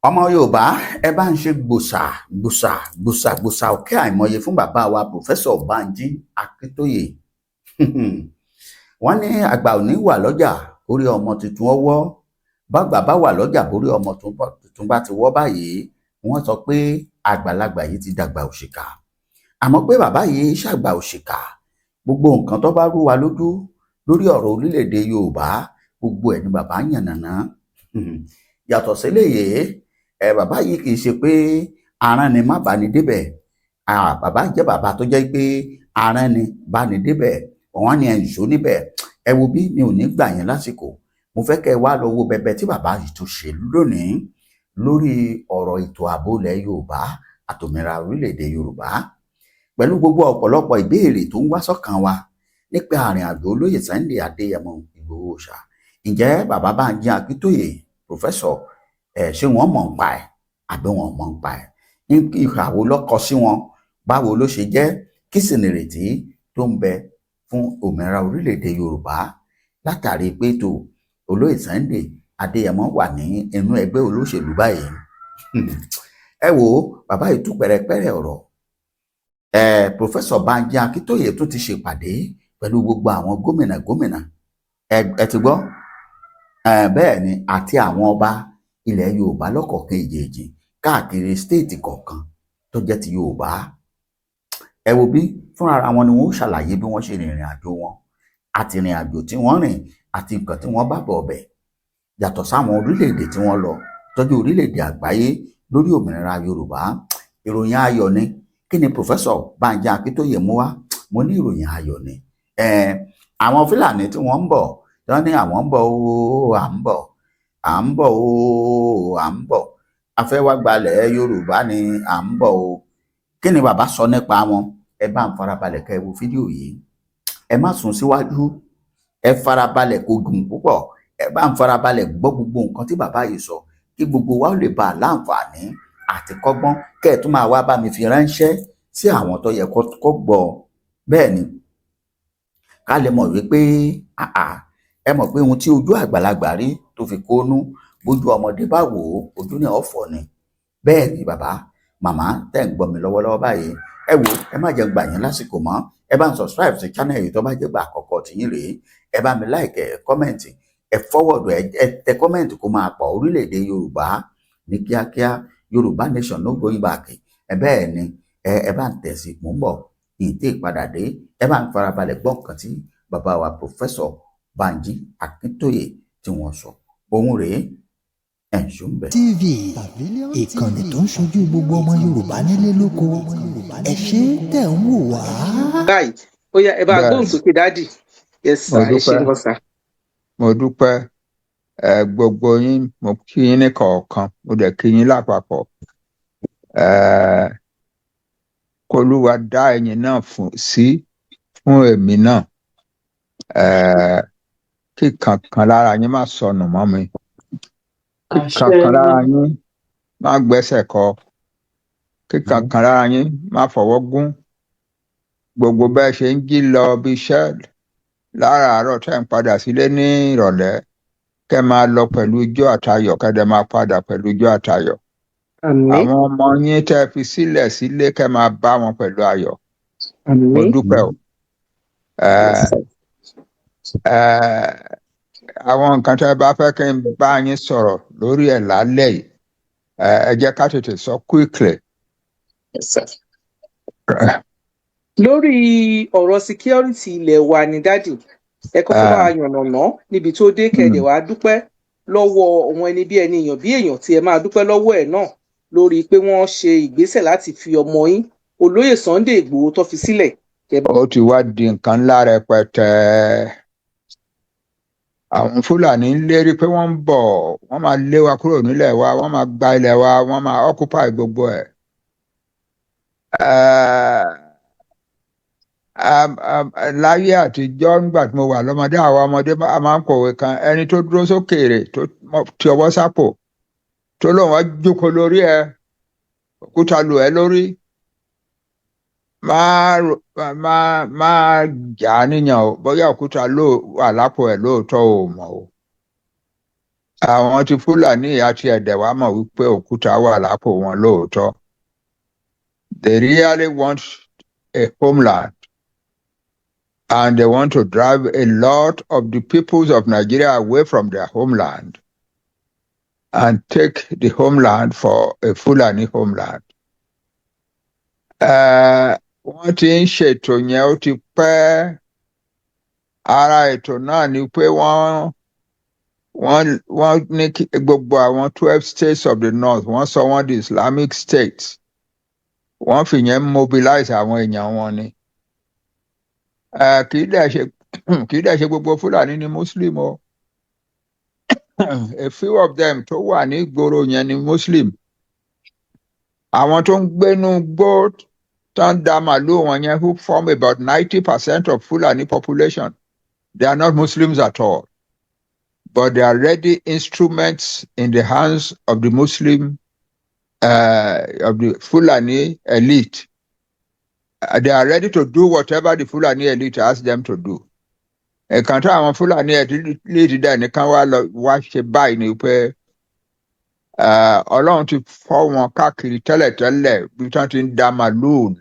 ọmọ Yorùbá ẹ bá ń ṣe gbòsà òkè àìmọye fún bàbá wa Pòfẹ́sọ̀ Bánjí Akíntóyè. Wọ́n ní àgbà òní wà lọ́jà orí ọmọ tuntun ọwọ́, bàgbà bá wà lọ́jà orí ọmọ tuntun bá ti wọ́ báyìí. Wọ́n sọ pé àgbàlagbà yìí ti dàgbà òṣìkà, àmọ́ pé bàbá yìí ṣàgbà òṣìkà. Gbogbo nǹkan tó bá rú wa lójú lórí ọ̀rọ̀ orílẹ̀-èdè Yorùbá, gbogbo ẹ̀ ni bàbá yànnàná. Yàtọ̀ síléyìí, bàbá yìí kì í ṣe pé aràn ni má bá ní débẹ̀. Bàbá jẹ́ bàbá tó jẹ́ pé aràn ni bá ní débẹ̀, wọ́n ní ẹ̀ǹṣó níbẹ̀. Ẹ wo bí mi ò ní gbà yín lásìkò. Mo fẹ́ kẹ́ ẹ wá lọ wo bẹbẹ tí bàbá yìí tó ṣe lónìí lórí ọ̀rọ̀ ètò ààbò ilẹ̀ Yorùbá àtòmìnira orílẹ̀-èdè Yorùbá, pẹ̀lú gbogbo ọ̀pọ̀lọpọ̀ ìbéèrè tó ń wá sọ́kàn wa nípa àrìn àjò olóyè Sunday Adéyẹmọ Ìgbòho Òòṣà. Ǹjẹ́ bàbá Bánjí Akíntóyè Pòfẹ́sọ̀ ṣé wọ́n mọ̀ ń pa ẹ̀ àbí wọ́n mọ̀ ń pa ẹ̀? Ní ìhà wo ló kọ sí wọn? Báwo ló ṣe jẹ́? Kí sì ni ìrètí tó ń bẹ fún òmìnira orílẹ̀-èdè Yorùbá látàrí pé tó olóyè Sunday Adéyẹmọ wà ní inú ẹgbẹ́ olóṣèlú báyìí? Ẹ wo bàbá yìí tú pẹ̀rẹ̀pẹ̀rẹ̀ ọ̀rọ̀. Pòfẹ́sọ̀ Bánjí Akíntóyè tó ti ṣèpàdé pẹ̀lú gbogbo àwọn gómìnà ẹ ti gbọ́, bẹ́ẹ̀ ni àti àwọn ọba ilẹ̀ Yorùbá lọ́kọ̀ọ̀kan èjèèjì káàkiri stéètì kọ̀ọ̀kan tó jẹ́ ti Yorùbá. Ẹ wo bí fúnra wọn ni wọ́n ṣàlàyé bí wọ́n ṣe rìnrìn àjò wọn àti ìrìn àjò tí wọ́n rìn àti nǹkan tí wọ́n bá bọ̀ ọbẹ̀, yàtọ̀ sáwọn orílẹ̀-èdè tí wọ́n lọ tọ́jú orílẹ̀-èdè àgbáyé lórí òmìnira Yorùbá. Ìròyìn ayọ̀ ni. Kí ni Pòfẹ́sọ̀ Bánjí Akíntóyè mú wá? Mo ní ìròyìn ayọ̀ ni. Àwọn Fúlàní tí wọ́n ń bọ̀, tí wọ́n ní àwọn ń bọ̀ ooo, à ń bọ̀ ooo, à ń bọ̀, a fẹ́ wá gbalẹ̀ Yorùbá ni, à ń bọ̀ o. Kí ni bàbá sọ nípa wọn? Ẹ bá ń farabalẹ̀ kẹ́ ẹ wo fídíò yìí. Ẹ má sún síwájú, ẹ farabalẹ̀ kó dùn púpọ̀. Ẹ bá ń farabalẹ̀ gbọ́ gbogbo nǹkan tí bàbá yìí sọ kí gbogbo wa ó lè bá a láǹfààní àti kọ́gbọ́n. Kẹ́ ẹ̀ tún máa wá bá mi fi ránṣẹ́ sí àwọn tó yẹ kó gbọ́. Bẹ́ẹ̀ ni ká lè mọ̀ wípé ẹ mọ̀ pé ohun tí ojú àgbàlagbà rí tó fi kónú, bójú ọmọdé bá wò ó, ojú ní ọ̀fọ̀ ni. Bẹ́ẹ̀ ni bàbá màmá tẹ́ ń gbọ́ mi lọ́wọ́lọ́wọ́ báyìí, ẹ wò ẹ má jẹ́ gbà yín lásìkò mọ́. Ẹ bá ń subscribe sí channel yìí tó bá jẹ́ gbà àkọ́kọ́ tiyín rèé. Ẹ bá mi like, ẹ comment, ẹ forward, ẹ tẹ comment kó máa pọ̀. Orílẹ̀-èdè Yorùbá ní kíákíá, Yorùbá nation no going back. Bẹ́ẹ̀ ni ẹ bá ń tẹ̀ sí, mò ń bọ̀ ìdí ìpadà dé. Ẹ bá ń farabalẹ̀ gbọ́ nǹkan tí bàbá wa Pòfẹ́sọ̀ Bánjí Akíntóyè tí wọ́n sọ. Ohun rèé, TV ìkànnì tó ń ṣojú gbogbo ọmọ Yorùbá nílé lóko. Ẹ ṣé tẹ̀ ń wò wá. Báyìí ó yá ẹ bá gbóhùn sókè dádì. Yes sir, ẹ ṣé gan sir. Mo dúpẹ́ gbogbo yín, mo kí yín ní kọ̀ọ̀kan, mo dẹ̀ kí yín lápapọ̀. K'Olúwa dá ẹ̀yin náà fún èmi náà. Kí kankan lára yín má sọnù mọ́ mi. Kí kankan lára yín má gbẹ́sẹ̀ kọ. Kí kankan lára yín má fọwọ́ gún. Gbogbo bẹ́ẹ̀ ṣe ń jí lọ bí iṣẹ́ láràárọ̀ tẹ́ ń padà sílé ní ìrọ̀lẹ́, kẹ́ máa lọ pẹ̀lú ijó àtayọ̀, kẹ́ dẹ̀ máa padà pẹ̀lú ijó àtayọ̀. Àwọn ọmọ yín tẹ́ fi sílẹ̀ sílé, kẹ́ máa bá wọn pẹ̀lú ayọ̀. Mo dúpẹ́ o. Àwọn nǹkan tẹ́ bá fẹ́ kí n bá yín sọ̀rọ̀ lórí ẹ̀ lálẹ́ yìí, ẹ jẹ́ ká tètè sọ quickly. Yes sir. Lórí ọ̀rọ̀ security ilẹ̀ wa ni dádì, ẹ kọ́kọ́ bá yànnàná níbi tó dé, kẹ̀dẹ̀ wá dúpẹ́ lọ́wọ́ àwọn ẹni bí ẹni èèyàn bí èèyàn tí ẹ máa dúpẹ́ lọ́wọ́ ẹ̀ náà lórí pé wọ́n ṣe ìgbésẹ̀ láti fi ọmọ yín olóyè Sunday Ìgbòho tó fi sílẹ̀. Ó ti wá di nǹkan ńlá rẹpẹtẹ. Àwọn Fúlàní ń lérí pé wọ́n ń bọ̀, wọ́n máa lé wa kúrò nílẹ̀ wa, wọ́n máa gba ilẹ̀ wa, wọ́n máa occupy gbogbo ẹ̀. Láyé àtijọ́ nígbà tí mo wà lọ́mọdé, àwa ọmọdé a máa ń kọ̀wé kan, ẹni tó dúró sókèèrè tó ti ọwọ́ sápò tó lóun wá jókòó lórí ẹ, òkúta lù ẹ́ lórí, máa jà á níyàn o, bóyá òkúta wà lápò ẹ̀ lóòótọ́ o mọ̀ o. àwọn ti Fúlàní àti ẹ̀dẹ̀ wa mọ̀ wípé òkúta wà lápò wọn lóòótọ́. They really want a homeland, and they want to drive a lot of the peoples of Nigeria away from their homeland and take the homeland for a Fulani homeland. Wọ́n ti ń ṣètò yẹn ó ti pẹ́. Ara ètò náà ni pé wọ́n ní gbogbo àwọn 12 states of the north wọ́n sọ wọ́n di Islamic states. Wọ́n fi yẹn mobilize àwọn èèyàn wọn ni. Kì í dẹ̀ ṣe gbogbo Fúlàní ni Muslim o. A few of them tó wà ní ìgboro yẹn ni Muslim. Àwọn tó ń gbénú gbó tó ń da màlúù wọn yẹn who form about 90% of Fulani population. They are not Muslims at all. But they are ready instruments in the hands of the Muslim, of the Fulani elite. They are ready to do whatever the Fulani elite asks them to do. Ẹ̀kan tí àwọn Fulani elite dẹ̀ nìkan wá ṣe báyìí ni pé Ọlọ́run ti fọ́ wọn káàkiri tẹ́lẹ̀tẹ́lẹ̀ bí wọ́n ti ń da màlúù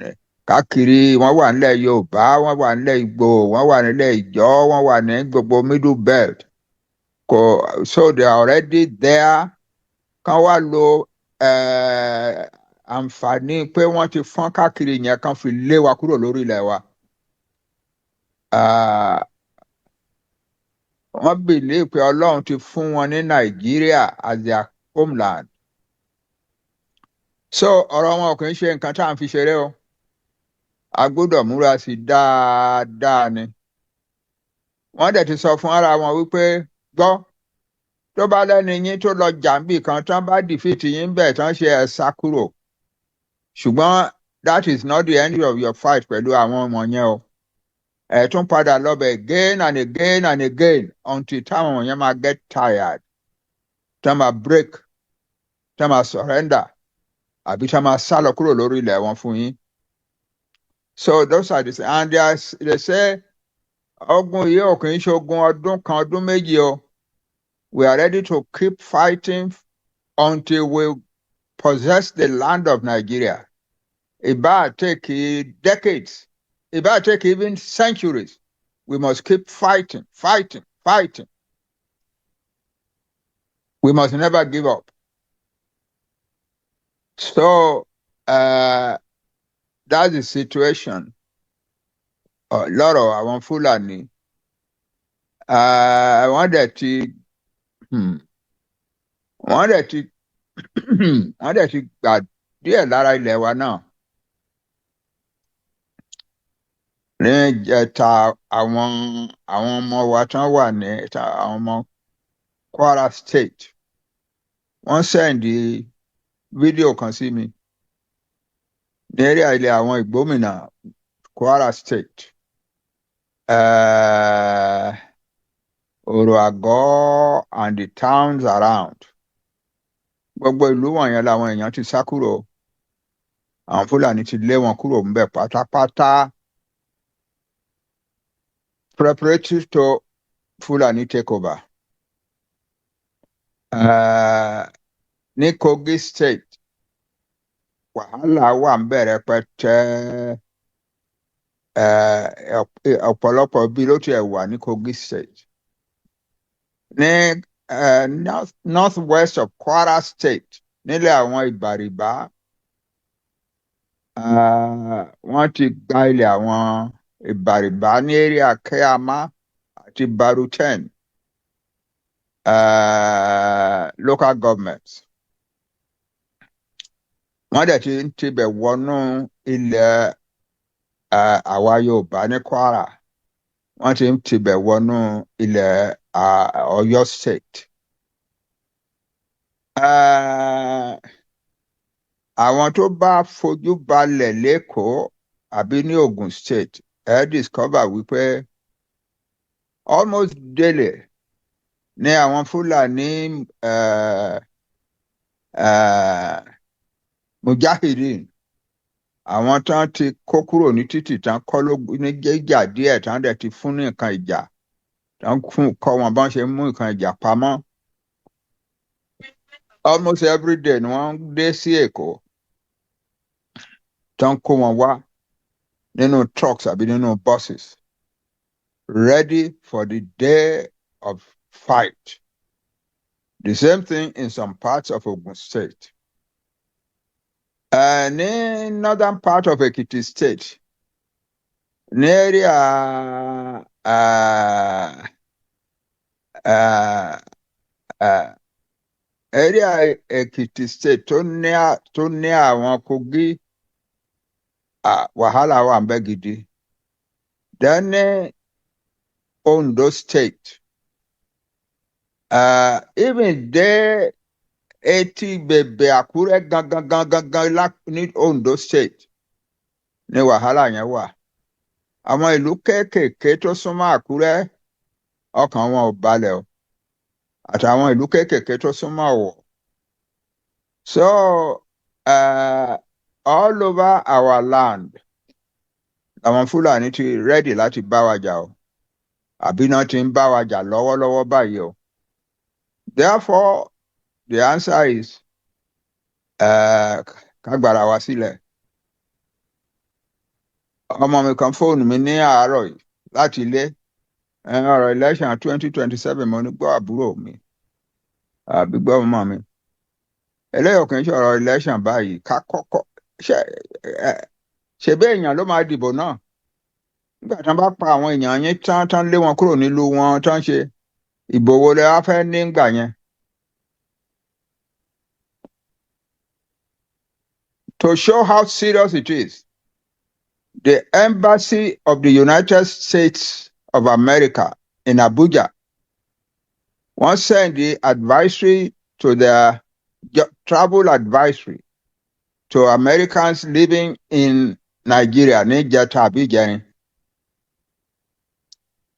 káàkiri. Wọ́n wà nílẹ̀ Yorùbá, wọ́n wà nílẹ̀ Ìgbò, wọ́n wà nílẹ̀ Ìjọ́, wọ́n wà ní gbogbo Middle Belt. So they are already there. Kan wá lo àǹfààní pé wọ́n ti fọ́n káàkiri yẹn kan fi lé wa kúrò lórí ilẹ̀ wa. Wọ́n believe pé Ọlọ́run ti fún wọn ní Nàìjíríà as their homeland. So ọ̀rọ̀ wọn kò ń ṣe nǹkan tá à ń fi ṣeré o. A gbọ́dọ̀ múra sí dáadáa ni. Wọ́n dẹ̀ ti sọ fún ara wọn wípé gbọ́ tó bá lẹ́ni yín tó lọ jàǹbì kan tán bá defeat yín bẹ̀ tán ṣe ẹ̀ sá kúrò. Ṣùgbọ́n that is not the end of your fight pẹ̀lú àwọn ọmọ yẹn o. Ẹ tún padà lọ́bẹ̀ again and again and again until táwọn yẹn máa get tired. Tán máa break, tán máa surrender, àbí tán máa sá lọ kúrò lórí ilẹ̀ wọn fún yín. So those are the and they say ogun yìí ò kì í ṣogun ọdún kan ọdún méjì o. We are ready to keep fighting until we possess the land of Nigeria. It might take decades. It might take even centuries. We must keep fighting, fighting, fighting. We must never give up. So that's the situation. A lot of àwọn Fúlàní. Wọ́n dẹ̀ ti gbà díẹ̀ lára ilẹ̀ wa náà. Ní ìjẹta àwọn ọmọ wa tán wà ní àwọn ọmọ Kwara State. Wọ́n sẹ́ndì fídíò kan sí mi. Ní area ilẹ̀ àwọn Ìgbómìnà Kwara State. Òrò-àgọ́ and the towns around. Gbogbo ìlú wọ̀nyẹn làwọn èèyàn ti sá kúrò. Àwọn Fúlàní ti lé wọn kúrò ńbẹ̀ pátápátá. Preparatory to Fulani takeover. Ní Kogi State, wàhálà wà ńbẹ̀ rẹpẹtẹ. Ọ̀pọ̀lọpọ̀ bí ló tiẹ̀ wà ní Kogi State. Ní northwest of Kwara State, nílẹ̀ àwọn Ìbàrìbá, wọ́n ti gba ilẹ̀ àwọn Ìbàrìbá ní area Keyama àti Baruten local governments. Wọ́n dẹ̀ ti ń tibẹ̀ wọnú ilẹ̀ àwa Yorùbá ní Kwara. Wọ́n ti ń tibẹ̀ wọnú ilẹ̀ Ọ̀yọ́ State. Àwọn tó bá fojú balẹ̀ l'Ékòó àbí ní Ogun State discover wípé almost daily ní àwọn Fúlàní Mujahideen, àwọn tán ti kó kúrò ní títì tán kọ́ ní ìjà díẹ̀ tán dẹ̀ ti fún ní nǹkan ìjà tán kọ́ wọn bọ́n ṣe mú nǹkan ìjà pamọ́. almost every day ni wọ́n dé sí Èkó tán kó wọn wá nínú trucks àbí nínú buses ready for the day of fight. The same thing in some parts of Ogun State. Ní northern part of Ekiti State, ní area area Ekiti State tó ní àwọn Kogi wàhálà wà ń bẹ gidi. Then Ondo State, even dé etí bèbè Àkúrẹ́ gangan ní Ondo State ní wàhálà yẹn wà. Àwọn ìlú kéékèèké tó súnmọ́ Àkúrẹ́ ọkàn wọn ò balẹ̀ o, àtàwọn ìlú kéékèèké tó súnmọ́ Ọ̀wọ̀. So all over our land àwọn Fúlàní ti ready láti bá wa jà o, àbí náà ti ń bá wa jà lọ́wọ́lọ́wọ́ báyìí o. Therefore, the answer is ká gbára wa sílẹ̀. Ọmọ mi kan fóònù mi ní àárọ̀ yìí láti ilé ọ̀rọ̀ election 2027 mo ní gbọ́ àbúrò mi àbí gbọ́ ọmọ mi. Eléyìí kì í ṣe ọ̀rọ̀ election báyìí, ká kọ́kọ́ ṣe bẹ́ẹ̀ èèyàn ló máa dìbò náà. Nígbà tí wọ́n bá pa àwọn èèyàn yín tán lé wọn kúrò nílùú wọn tán ṣe ìbò wo lẹ wá fẹ́ nígbà yẹn. To show how serious it is, the Embassy of the United States of America in Abuja once sent the advisory to their travel advisory to Americans living in Nigeria ní ìjẹta àbí ìjẹrin.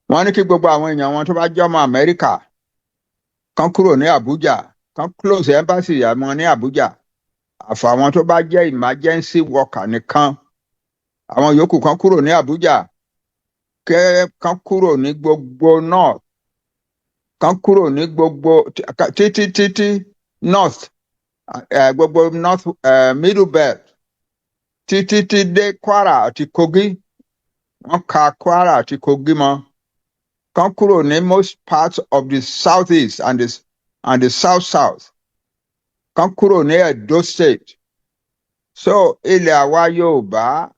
Wọ́n ní kí gbogbo àwọn èèyàn wọn tó bá jẹ́ ọmọ Amẹ́ríkà kan kúrò ní Abuja, kan close embassy wọn ní Abuja, àfàwọn tó bá jẹ́ emergency worker nìkan. Àwọn yòókù kan kúrò ní Abuja, kan kúrò ní gbogbo north, kan kúrò ní gbogbo títí north, gbogbo north middle belt, títí dé Kwara àti Kogi. Wọ́n ka Kwara àti Kogi mọ́. Kan kúrò ní most parts of the southeast and the south. Kan kúrò ní Edo State. So ilẹ̀ àwa Yorùbá,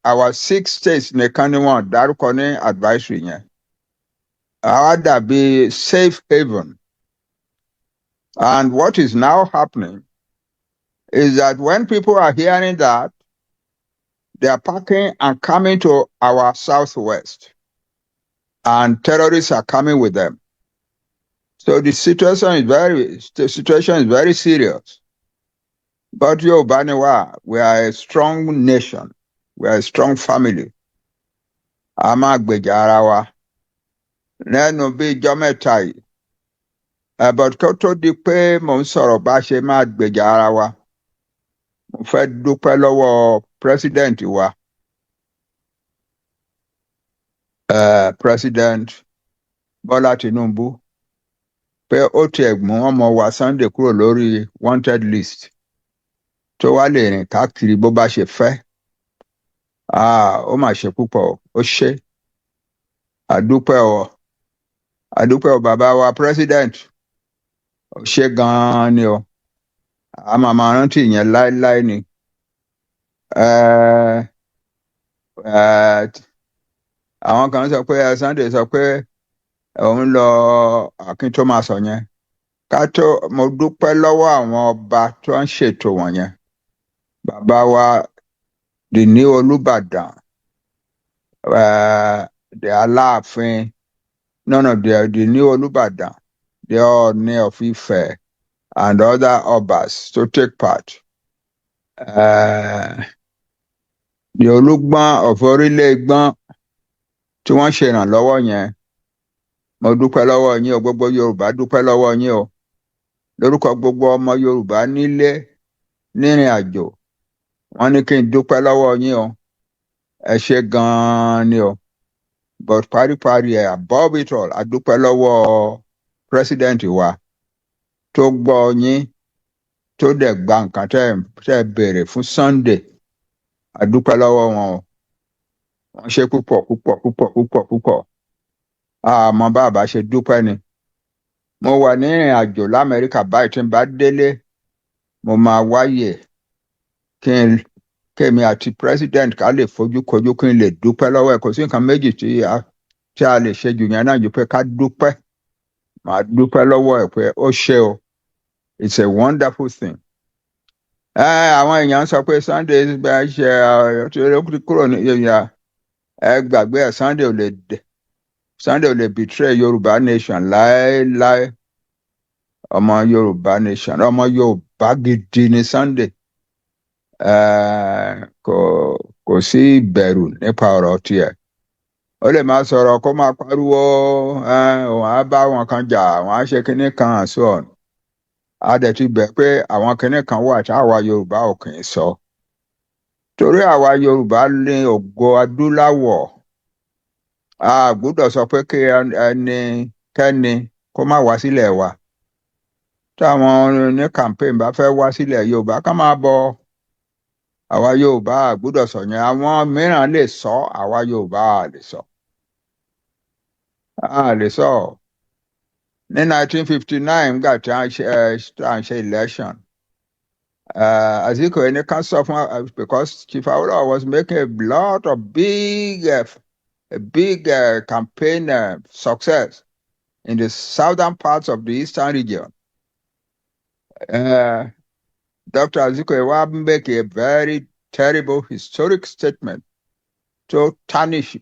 our 6 states nìkan ni wọ́n dárúkọ ní advisory yẹn. Àwa dàbí safe haven. And what is now happening is that when people are hearing that, they are packing and coming to our southwest. And terrorists are coming with them. So the situation is very serious. But Yorùbá ni wá, we are a strong nation. We are a strong family. A máa gbèjà ara wa. Lẹ́nu bí ijọ́ mẹ́ta yìí. But kó tó di pé mò ń sọ̀rọ̀ bá ṣe máa gbèjà ara wa. Mo fẹ́ dúpẹ́ lọ́wọ́ president wa. President Bọ́lá Tinubu. Pé ó tiẹ̀ mú ọmọ wa Sunday kúrò lórí wanted list. Tó wá lè rìn káàkiri bó bá ṣe fẹ́. Ó mà ṣe púpọ̀, ó ṣe. Àdúpẹ́ o bàbá wa president. Ó ṣe gan-an ni o. A máa rántí ìyẹn láéláé ni. Àwọn kan sọ pé Sunday sọ pé òun lọ Akíntó máa sọ yẹn. Mo dúpẹ́ lọ́wọ́ àwọn ọba tó ń ṣètò wọ̀nyẹn. Bàbá wa the new Olúbàdàn, the Aláàfin, the new Olúbàdàn, the Ọọ̀ni of Ifẹ̀, and other OBAs to take part. The Olúgbọ́n of Orílẹ̀-Ègbọ́n tí wọ́n ṣe ìrànlọ́wọ́ yẹn. Mo dúpẹ́ lọ́wọ́ yín o, gbogbo Yorùbá dúpẹ́ lọ́wọ́ yín o. Lórúkọ gbogbo ọmọ Yorùbá nílé nírìn àjò, wọ́n ní kí n dúpẹ́ lọ́wọ́ yín o. Ẹ ṣé gan-an ni o. But paríparí ẹ̀ above it all, a dúpẹ́ lọ́wọ́ president wa. tó gbọ́ yín tó dẹ̀ gba nǹkan tẹ́ béèrè fún Sunday a dúpẹ́ lọ́wọ́ wọn o wọ́n ṣe púpọ̀ àmọ́ bàbá ṣe dúpẹ́ ni mo wà ní ìrìn àjò l'Amẹ́ríkà báyìí tí n bá délé mo máa wáyè kémi àti president ká lè fojú kojú kí n lè dúpẹ́ lọ́wọ́ ẹ̀ kò sí nǹkan méjì tí a lè ṣe jù yẹn náà ju pé ká dúpẹ́ màá dúpẹ́ lọ́wọ́ ẹ̀ pé ó ṣe o it's a wonderful thing. Àwọn èèyàn sọ pé Sunday bá ṣe kúrò ní ìyá ẹ gbàgbé ẹ̀ Sunday ò lè betray Yorùbá nation láéláé ọmọ Yorùbá nation ọmọ Yorùbá gidi ni Sunday kò sí ìbẹ̀rù nípa ọ̀rọ̀ tiẹ̀ ó lè máa sọ̀rọ̀ kó máa pariwo òun á bá wọn kan jà àwọn á ṣe kinní kan and so on a dẹ̀ ti bẹ̀ pé àwọn kinní kan wà tí àwa Yorùbá ò kì í sọ torí àwa Yorùbá ní ògo adúláwọ̀ a gbọ́dọ̀ sọ pé kí ẹnikẹ́ni kó má wá sílẹ̀ wa táwọn ní campaign bá fẹ́ wá sílẹ̀ Yorùbá ká máa bọ̀ àwa Yorùbá a gbọ́dọ̀ sọ yẹn àwọn mìíràn lè sọ àwa Yorùbá a lè sọ ní 1959 nígbà tí a ń ṣe election Azikiwe ní ká sọ fún because Chief Awolowo was making a lot of big campaign success in the southern parts of the eastern region. Dr. Azikiwe wa make a very terrible historic statement to tarnish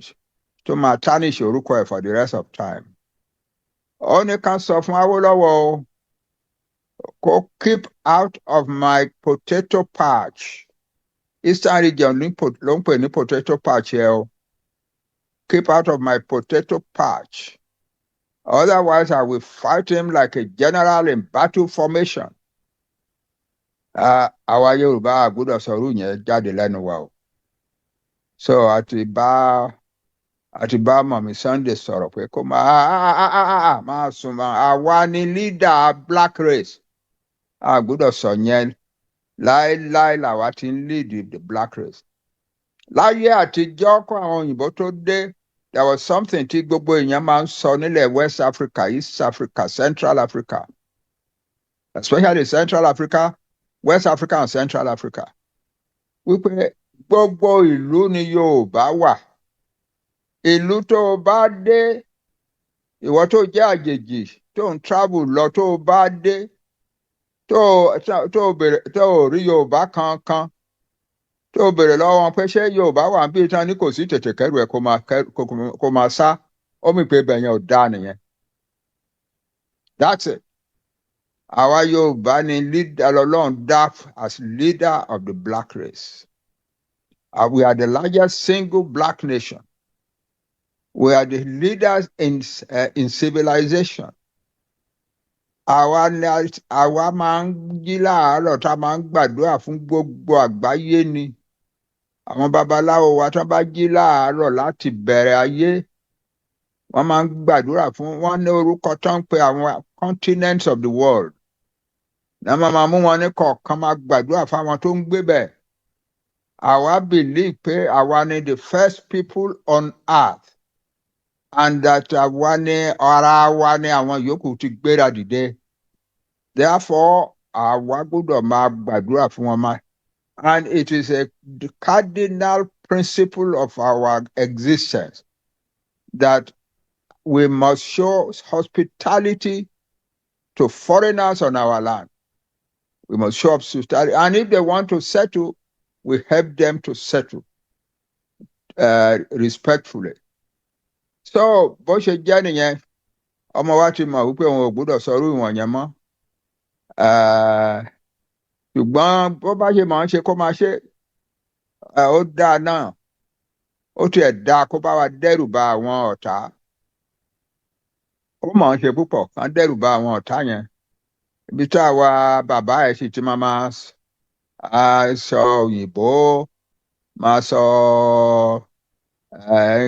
orúkọ ẹ̀ for the rest of time. Ó ní ká sọ fún Awolowo kó keep out of my potato patch. Eastern region ló ń pè ní potato patch yẹn o. Keep out of my potato patch. Otherwise, I will fight him like a general in battle formation. Àwa Yorùbá a gbọ́dọ̀ sọ̀rọ̀ yẹn jáde lẹ́nu wa o. So àti bá Mọ̀mí Sunday sọ̀rọ̀ pé kó máa sùn àwa ni leader black race. A gbọ́dọ̀ sọ yẹn láéláé làwa ti ń lead the black race. Láyé àtijọ́ kó àwọn òyìnbó tó dé, there was something tí gbogbo èèyàn máa ń sọ nílẹ̀ West Africa, East Africa, Central Africa, especially Central Africa, West Africa and Central Africa. Wípé gbogbo ìlú ni Yorùbá wà. Ìlú tó bá dé, ìwọ tó jẹ́ àjèjì tó ń travel lọ tó bá dé, tó rí Yorùbá kankan, tó bèrè lọ́wọ́ wọn pé ṣé Yorùbá wà ń bí tán ní kò sí tètè kẹrù ẹ̀ kó máa sá ó mì pé bẹ̀yẹn ò dáa nìyẹn. That's it. Àwa Yorùbá ni leader Ọlọ́run dá as leader of the black race. We are the largest single black nation. We are the leaders in civilization. Àwa máa ń jí láàárọ̀ tá a máa ń gbàdúrà fún gbogbo àgbáyé ni. Àwọn babaláwo wa tán bá jí láàárọ̀ láti bẹ̀rẹ̀ ayé wọ́n máa ń gbàdúrà fún wọn ní orúkọ tó ń pe àwọn continents of the world. Ní wọ́n máa mú wọn ní kọ̀ọ̀kan máa gbàdúrà fáwọn tó ń gbé bẹ̀. Àwa believe pé àwa ni the first people on earth and that àwa ni ara wa ni àwọn yòókù ti gbéra dìde. Therefore, àwa gbọ́dọ̀ máa gbàdúrà fún wọn máa. And it is the cardinal principle of our existence that we must show hospitality to foreigners on our land. We must show hospitality. And if they want to settle, we help them to settle respectfully. So, bó ṣe jẹ́ nìyẹn, ọmọ wa ti mọ̀ wípé òun ò gbọ́dọ̀ sọ̀rọ̀ ìwọ̀n yẹn mọ́. Ṣùgbọ́n bó bá ṣe máa ń ṣe kó máa ṣe ó dáa náà ó tiẹ̀ dáa kó bá wa dẹ́rù ba àwọn ọ̀tá ó máa ń ṣe púpọ̀ kán dẹ́rù ba àwọn ọ̀tá yẹn ibi tí àwa bàbá ẹ̀ sì ti máa sọ òyìnbó máa sọ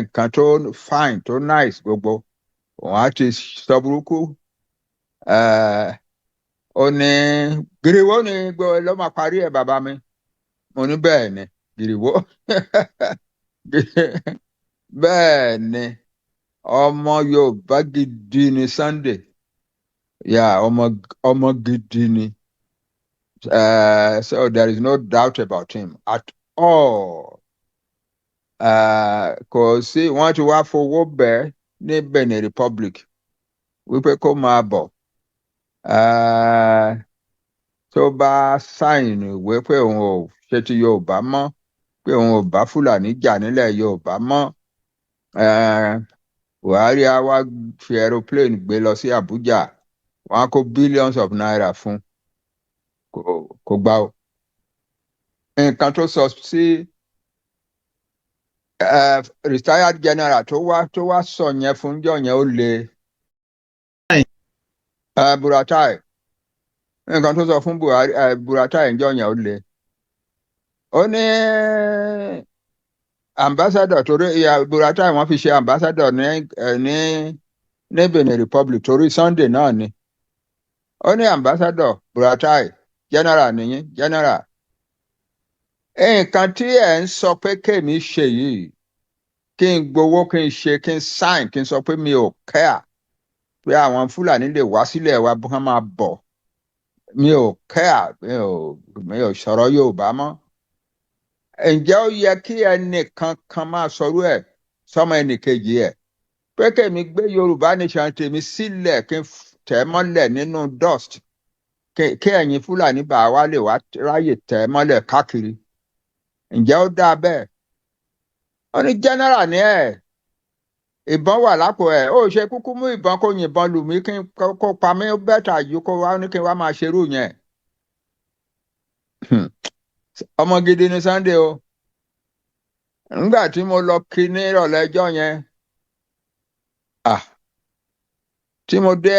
nǹkan tó fine tó nice gbogbo òun á ti sọ burúkú ó ní gìrìwó ni ló máa parí ẹ̀ bàbá mi mo ní bẹ́ẹ̀ ni gìrìwó bẹ́ẹ̀ ni ọmọ Yorùbá gidi ni Sunday yà ọmọ gidi ni so there is no doubt about him at all kò sí wọ́n ti wá fowó bẹ́ẹ̀ ní Benin Republic wípé kó máa bọ̀ tó bá sáìn ìwé pé òun ò ṣe ti Yorùbá mọ́ pé òun ò bá Fúlàní jà nílẹ̀ Yorùbá mọ́ Buhari á wá fi aeroplane gbé lọ sí Abuja wọ́n á kó billions of naira fún kò gbà ó nǹkan tó sọ sí retired general tó wá sọ yẹn fún jọ yẹn ó le Buratai nǹkan tó sọ fún Buratai jọ yẹn ó le ó ní ambassador torí Buratai wọ́n fi ṣe ambassador ní Benin Republic torí Sunday náà ni ó ní ambassador Buratai general nìyí general nǹkan tí ẹ̀ ń sọ pé kémi ṣe yìí kí n gbowó kí n ṣe kí n sign kí n sọ pé mi ò care pé àwọn Fúlàní lè wá sílẹ̀ wa bí wọ́n máa bọ̀ mi ò care mi ò sọ̀rọ̀ Yorùbá mọ́ ǹjẹ́ ó yẹ kí ẹnìkan kan máa sọ̀rọ̀ ẹ̀ sọmọ ẹnìkejì ẹ̀ pé kémi gbé Yorùbá nation tèmi sílẹ̀ kí n tẹ̀ mọ́lẹ̀ nínú dust kí ẹ̀yin Fúlàní bá wa lè wá ráyè tẹ̀ mọ́lẹ̀ káàkiri ǹjẹ́ ó dáa bẹ́ẹ̀ ó ní general ní ẹ̀ ìbọn wà lápò ẹ̀ ó ṣe kúkú mú ìbọn kó yìnbọn lù mí kí n kó pa mí bẹ́tà yìí kó wá ní kí n wá máa ṣerú yẹn ọmọ gidi ni Sunday o nígbà tí mo lọ kí ní ìrọ̀lẹ́ ẹjọ́ yẹn tí mo dé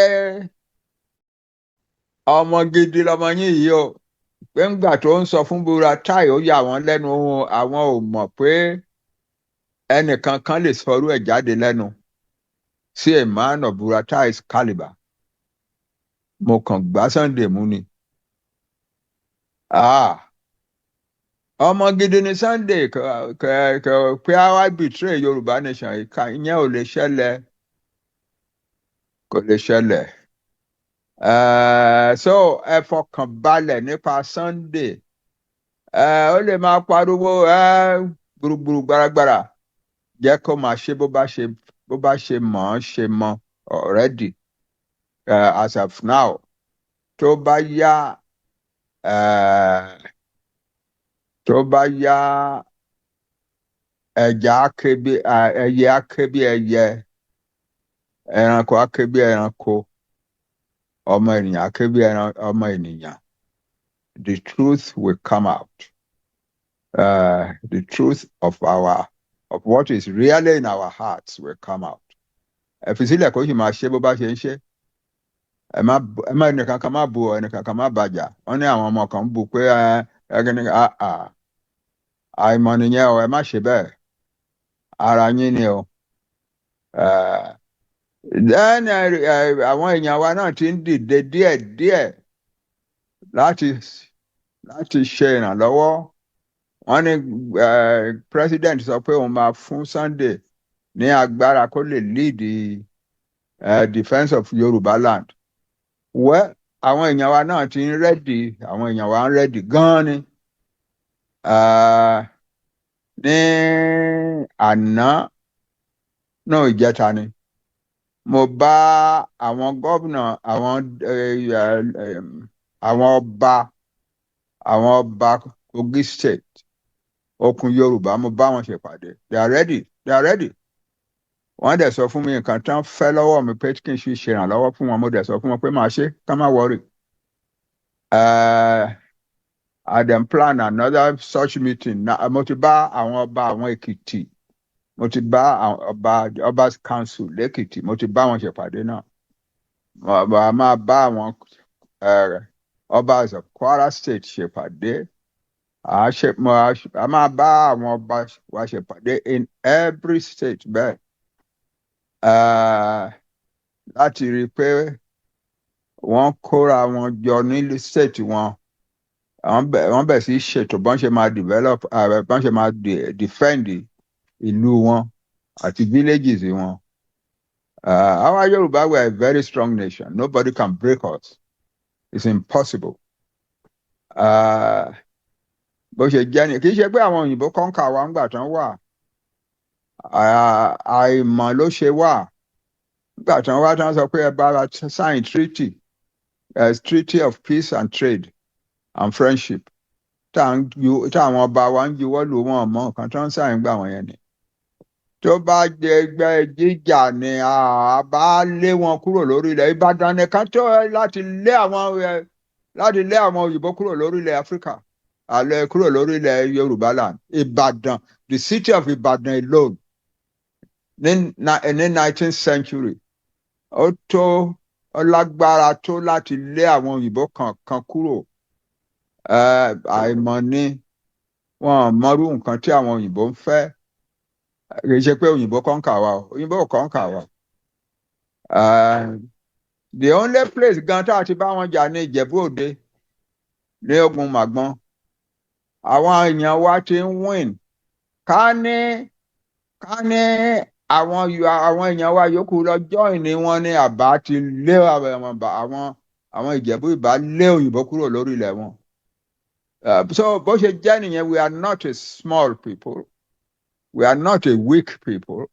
ọmọ gidi lọmọ yín yìí o pé ńgbà tó ń sọ fún Buratai ó yà wọ́n lẹ́nu àwọn ò mọ̀ pé ẹnìkan kan lè sọrú ẹ̀ jáde lẹ́nu sí a man of Buratai's caliber mo kàn gbá Sunday mú ni ọmọ gidi ni Sunday pé a wá betray Yorùbá nation ìyẹn ò lè ṣẹlẹ̀ kò lè ṣẹlẹ̀ so ẹ fọkàn balẹ̀ nípa Sunday ó lè máa pariwo gbùrùgbùrù gbàràgbàrà jẹ́ kó máa ṣe bó bá ṣe mọ̀ ọ́n ṣe mọ́ already as of now tó bá yá ẹja ẹyẹ ake bí ẹyẹ ẹranko ake bí ẹranko ọmọ ènìyàn ake bí ọmọ ènìyàn the truth will come out the truth of what is really in our hearts will come out ẹ fi sílẹ̀ kó sì máa ṣe bó bá ṣe ń ṣe ẹ má ẹnìkan kan má bu ẹnìkan kan má bàjá wọ́n ní àwọn ọmọ kan bu pé àìmọ̀ nìyẹn o ẹ má ṣe bẹ́ẹ̀ ara yín ni o then àwọn èèyàn wa náà ti ń dìde díẹ̀díẹ̀ láti ṣe ìrànlọ́wọ́ wọ́n ní president sọ pé òun máa fún Sunday ní agbára kó lè lead the defence of Yorubaland well àwọn èèyàn wa náà ti ń rẹ́dì àwọn èèyàn wa ń rẹ́dì gan-an ni ní àná náà ìjẹta ni mo bá àwọn gómìnà àwọn ọba Kogi State okùn Yorùbá mo bá wọn ṣèpàdé they are ready wọ́n dẹ̀ sọ fún mi nǹkan tán fẹ́ lọ́wọ́ mi pé kí n ṣe ìrànlọ́wọ́ fún wọn mo dẹ̀ sọ fún wọn pé máa ṣe ká má worry I then plan another such meeting mo ti bá àwọn ọba àwọn Èkìtì mo ti bá Ọba's Council lẹ́kìtì mo ti bá wọn ṣèpàdé náà a máa bá àwọn Ọba's of Kwara State ṣèpàdé a máa bá àwọn ọba wa ṣèpàdé in every state bẹ́ẹ̀ láti rí i pé wọ́n kóra wọn jọ ní state wọn wọ́n bẹ̀ sí ṣètò bọ́n ṣe máa develop bọ́n ṣe máa defend ìlú wọn àti villages wọn. Our Yoruba were a very strong nation. Nobody can break us. It's impossible. Bó ṣe jẹ́ ni kì í ṣe pé àwọn òyìnbó kọ́ńkà wa ńgbà tán wà àìmọ̀ ló ṣe wà nígbà tán wá tán sọ pé ẹ bá wa sign treaty of peace and trade and friendship táwọn ọba wa ń juwọ́ lù wọ́n mọ́ nǹkan tó ń sign gbà wọ́n yẹn ni. Tó bá jẹ ẹgbẹ́ jíjà ni a bá lé wọn kúrò lórí ilẹ̀ Ìbàdàn nìkan tó láti lé àwọn òyìnbó kúrò lórí ilẹ̀ Áfíríkà kúrò lórí ilẹ̀ Yorubaland. Ìbàdàn, the city of Ìbàdàn alone ní 19th century ó lágbára tó láti lé àwọn òyìnbó kan kúrò. Àìmọ̀ ni wọn mọrú nǹkan tí àwọn òyìnbó ń fẹ́. Kì í ṣe pé òyìnbó kọ́ńkà wa òyìnbó kọ́ńkà wa. The only place gan tá a ti bá wọn jà ní Ìjẹ̀bú Òde ní Ogun Màgbọ́n. Àwọn èèyàn wa ti ń win. Ká ní àwọn èèyàn wa yòókù lọ join ni wọ́n ní àbá ti lé àwọn Ìjẹ̀bú ìbá lé òyìnbó kúrò lórí ilẹ̀ wọn. So bó ṣe jẹ́ nìyẹn, we are not a small people. We are not a weak people.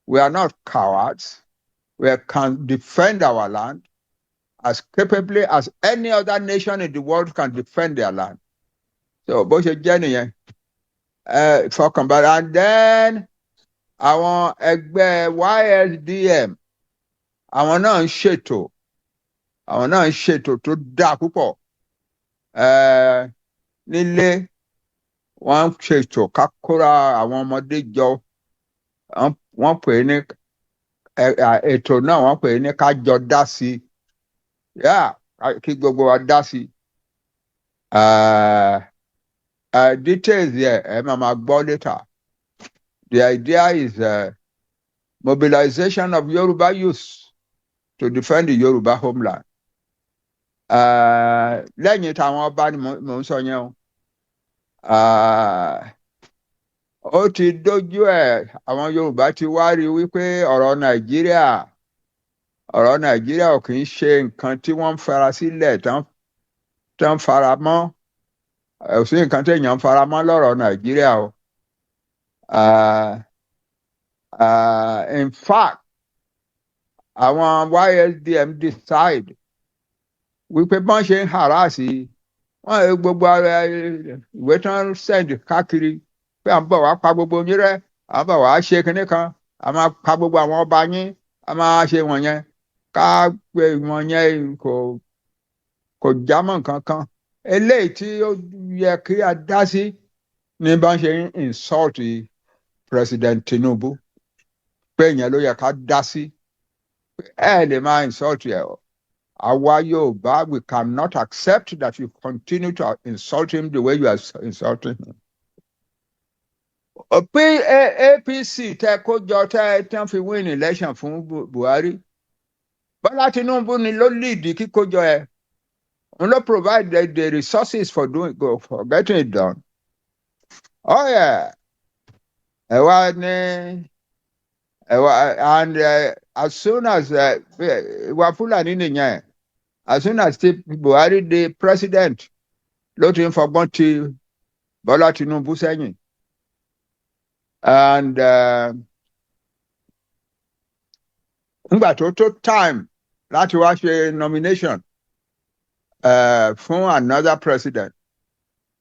We are not cowards. We can defend our land as capably as any other nation in the world can defend their land. So bó ṣe jẹ́ nìyẹn. Ìfọkànbalẹ̀. And then àwọn ẹgbẹ́ YSDM àwọn náà ń ṣètò tó dáa púpọ̀. Nílé wọ́n ń ṣètò ká kóra àwọn ọmọdé jọ. Wọ́n pè é ní ètò náà wọ́n pè é ní ká jọ dá sí. Kí gbogbo wa dá sí. Details yẹ ẹ máa gbọ́ later. The idea is mobilization of Yoruba youth to defend the Yoruba homeland. Lẹ́yìn táwọn ọba ni mò ń sọ yẹn o. Ó ti dójú ẹ̀ àwọn Yorùbá ti wá rí wípé ọ̀rọ̀ Nàìjíríà ò kì í ṣe nǹkan tí wọ́n ń fara sílẹ̀ tán fara mọ́. Ò sí nǹkan tí èèyàn ń fara mọ́ lọ́rọ̀ Nàìjíríà o. In fact, àwọn YSDM decide wípé bọ́n ṣe ń harassy wọ́n gbogbo ìwé tán send káàkiri pé à ń bọ̀ wá pa gbogbo yín rẹ́, à ń bọ̀ wá ṣe kinní kan, à máa pa gbogbo àwọn ọba yín, à máa ṣe wọ̀nyẹn. Ká pé wọ̀nyẹn kò jámọ́ nǹkan kan. Eléyìí tí ó yẹ kí a dá sí ní bọ́n ṣe ń insult President Tinubu. Pé ìyẹn ló yẹ ká dá sí. Lè máa insult ẹ̀ o. Àwa Yorùbá, we cannot accept that you continue to insult him the way you are insulting him. APC tẹ kó jọ tán fi win election fún Buhari. Bọ́lá Tinubu ni ló lead kíkójọ ẹ̀. Òun ló provide the resources for getting it done. Oh yeah. And as soon as ìwà Fúlàní nìyẹn, as soon as Buhari di president ló ti ń fọgbọ́n ti Bọ́lá Tinubu sẹ́yìn. And nígbà tó time láti wá ṣe nomination fún another president,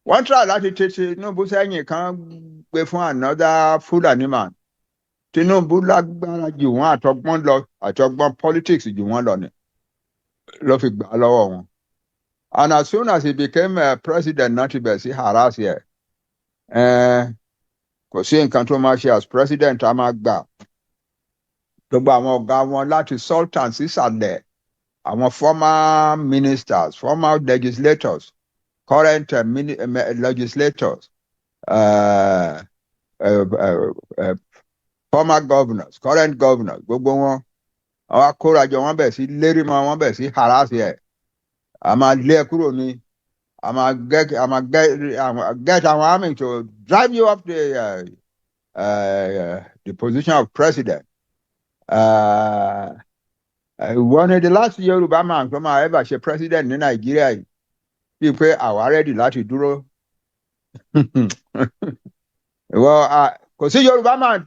wọ́n try láti ti Tinubu sẹ́yìn kan gbé fún another Fulani man. Tinubu lágbára jù wọ́n àtọgbọ́n politics jù wọ́n lọ ni ló fi gbà lọ́wọ́ wọn. And as soon as he became president náà ti bẹ̀ sí harass yẹ. Kò sí nǹkan tó máa ṣe as president a máa gbà. Gbogbo àwọn ọ̀gá wọn láti sultan sísàlẹ̀, àwọn former ministers, former legislators, current legislators, former governors, current governors, gbogbo wọn àwọn akórajọ wọn bẹ̀ sí lérí mọ́ wọn bẹ̀ sí harassy ẹ̀ a máa lé ẹ kúrò ní a máa get àwọn army to drive you up the position of president. Wọ́n ní the last Yorùbá man tó máa ever ṣe president ní Nàìjíríà yìí bíi pé àwa ready láti dúró. Kò sí Yorùbá man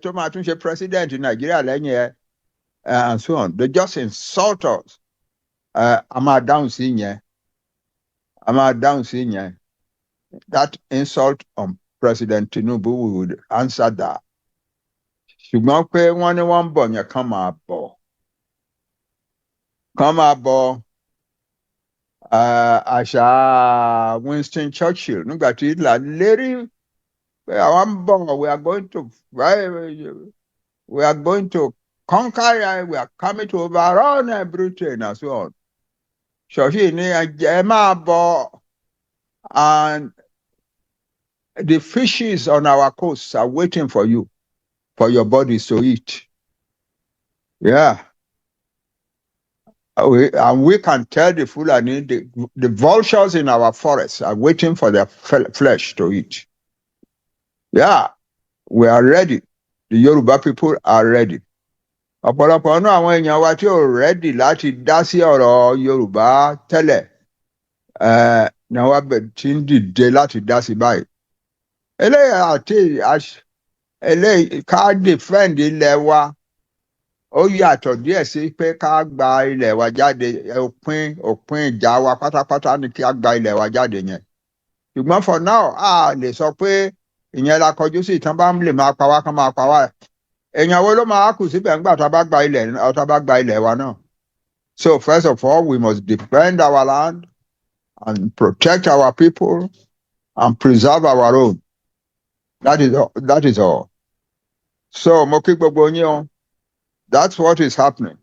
tó máa tún ṣe president ní Nàìjíríà lẹ́yìn ẹ̀ and so on. They just insult us. A máa dáhùn sí yẹn. That insult on President Tinubu, we would answer that. Ṣùgbọ́n pé wọ́n ní wọ́n ń bọ̀ yẹn kán máa bọ̀. Àṣà Winston Churchill nígbà tí Hitler lérí pé àwọn ń bọ̀ we are going to conquer, we are coming to overrun Britain and so on. Churchill ní ẹ máa bọ̀, and the fishes on our coasts are waiting for you, for your bodies to eat. Yeah. We can tell the Fulani, the vultures in our forests are waiting for their flesh to eat. Yeah, we are ready. The Yoruba people are ready. Ọ̀pọ̀lọpọ̀ náà àwọn èèyàn wa tí ò ready láti dá sí ọ̀rọ̀ Yorùbá tẹ́lẹ̀ náà wá bẹ̀ tí ń dìde láti dá sí báyìí. Eléyìí ká defend ilẹ̀ wa ó yàtọ̀ díẹ̀ sí pé ká gba ilẹ̀ wa jáde. Òpin ìjà wa pátápátá ni kí a gba ilẹ̀ wa jáde yẹn. Ṣùgbọ́n for now a lè sọ pé ìyẹn la kọjú sí ìtàn bá ń lè máa pa wá kán máa pa wá. Èèyàn wo ló máa kù síbẹ̀ nígbà tá a bá gba ilẹ̀ wa náà? So first of all, we must defend our land and protect our people and preserve our own. That is all. So mo kí gbogbo yín o. That's what is happening.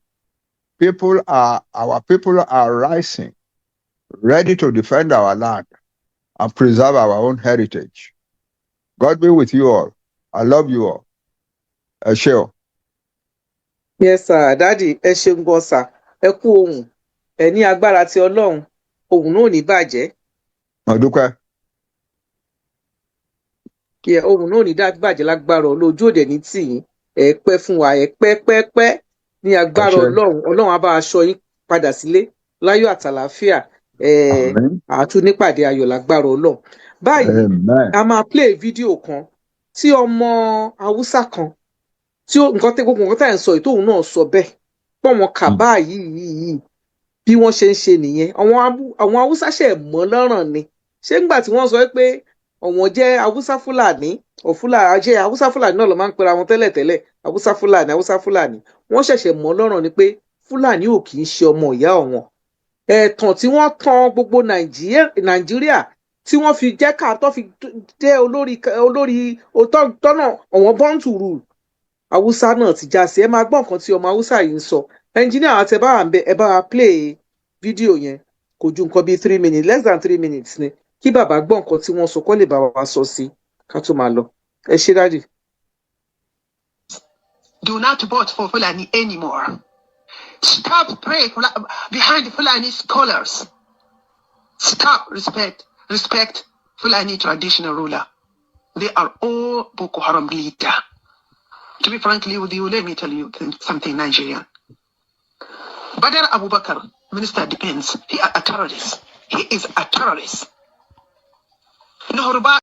Our people are rising, ready to defend our land and preserve our own heritage. God be with you all. I love you all. Ẹ ṣé o. Yes sir, Daddy, ẹ ṣeun gan sir. Ẹ kú ohùn. Ẹ ní agbára ti Ọlọ́run. Ohùn náà ò ní bàjẹ́. Mo dúpẹ́. Ohùn náà ò ní bàjẹ́ lágbára Ọlọ́run. Ojú òde ní tì yín. Ẹ pẹ́ fún wa, ẹ pẹ́ ní agbára Ọlọ́run. Ọlọ́run á bá aṣọ yín padà sílé láyọ̀ àtàlàáfíà. Àtún nípàdé ayọ̀ lágbára Ọlọ́run. Báyìí a máa play fídíò kan tí ọmọ Haúsá kan tí nǹkan tẹ́ gbogbo nǹkan tá à ń sọ yìí tóun náà sọ bẹ́ẹ̀ pọ̀ wọn kà báyìí bí wọ́n ṣe ń ṣe nìyẹn. Àwọn Haúsá ṣe mọ́ lọ́rùn ni. Ṣé nígbà tí wọ́n sọ pé ọ̀wọ́n jẹ́ Haúsá Fúlàní jẹ́ Haúsá Fúlàní náà ló máa ń pera wọn tẹ́lẹ̀tẹ́lẹ̀ Haúsá Fúlàní wọ́n ṣẹ̀ṣẹ̀ mọ́ lọ́rùn ni pé Fúlàní ò kì í ṣe ọmọ ìyá ọ̀wọ́n. Ẹ̀tàn tí wọ́n tan gbogbo Nàìjíríà tí wọ́n fi jẹ́ ká tó fi dé olórí tọ́nà ọ̀wọ́n born to rule. Haúsá náà ti já sí. Ẹ máa gbọ́ nǹkan tí ọmọ Haúsá yìí ń sọ. Ẹnjíníà àti ẹ bá wà ń bẹ ẹ bá wa play fídíò yẹn kò ju nǹkan bíi 3 minutes less than 3 minutes ni kí bàbá gbọ́ nǹkan tí wọ́n sọ kó lè bá wa sọ sí ká tó máa lọ. Ẹ ṣé Daddy. Do not vote for Fulani anymore. Stop praying behind Fulani scholars. Stop respect Fulani traditional ruler. They are all Boko Haram leader. To be frankly with you, let me tell you something, Nigerian. Badar Abubakar, Minister of Defense, he is a terrorist. Yoruba